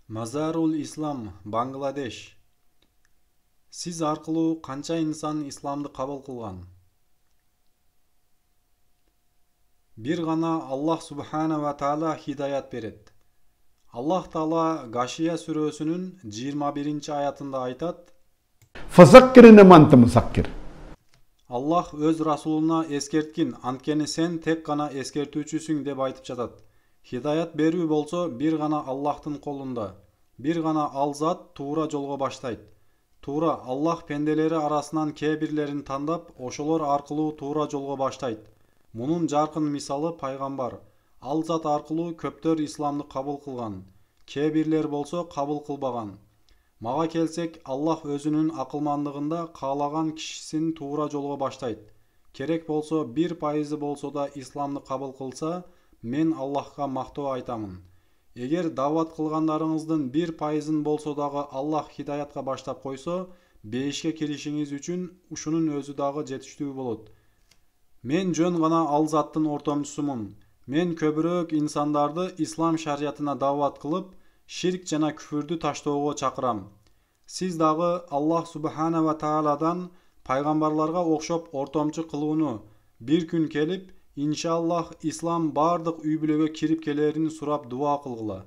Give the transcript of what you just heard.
Mazarul Islam, Bangладеш. Сиз аркылуу канча инсан исламды кабыл кылган? Бир гана Аллах Субхана ва Таала хидаят берет. Аллах Таала Гашия сүрөсүнүн 21-аятында айтат: Фазаккирин ман музаккир. Аллах өз расулуна эскерткин, анткени сен тек гана эскертүүчүсүң деп айтып жатат. Хидаят берүү болсо бир гана Аллахтын колунда. Бир гана ал зат туура жолго баштайт. Туура Аллах пенделери арасынан кээ бирлерин тандап, ошолор аркылуу туура жолго баштайт. Мунун жаркын мисалы пайгамбар. Ал зат аркылуу көптөр исламды кабыл кылган. Кээ бирлер болсо кабыл кылбаган. Мага келсек, Аллах өзүнүн акылмандыгында каалаган кишисин туура жолго баштайт. Керек болсо 1% болсо да исламды кабыл кылса, мен Аллахка мактоо айтамын. Эгер дават кылгандарыңыздын 1%-ын болсо дагы Аллах хидаятка баштап койсо, 5-ке киришиңиз үчүн ушунун өзү дагы жетиштүү болот. Мен жөн гана ал заттын ортомчусумун. Мен көбүрөөк инсандарды ислам шариятына дават кылып, ширк жана күфүрдү таштоого чакырам. Сиз дагы Аллах Субхана ва Тааладан пайгамбарларга окшоп ортомчу кылууну бир күн келип, иншаллах ислам бардык үй бүлөгө кирип келерин сурап дуа кылгыла.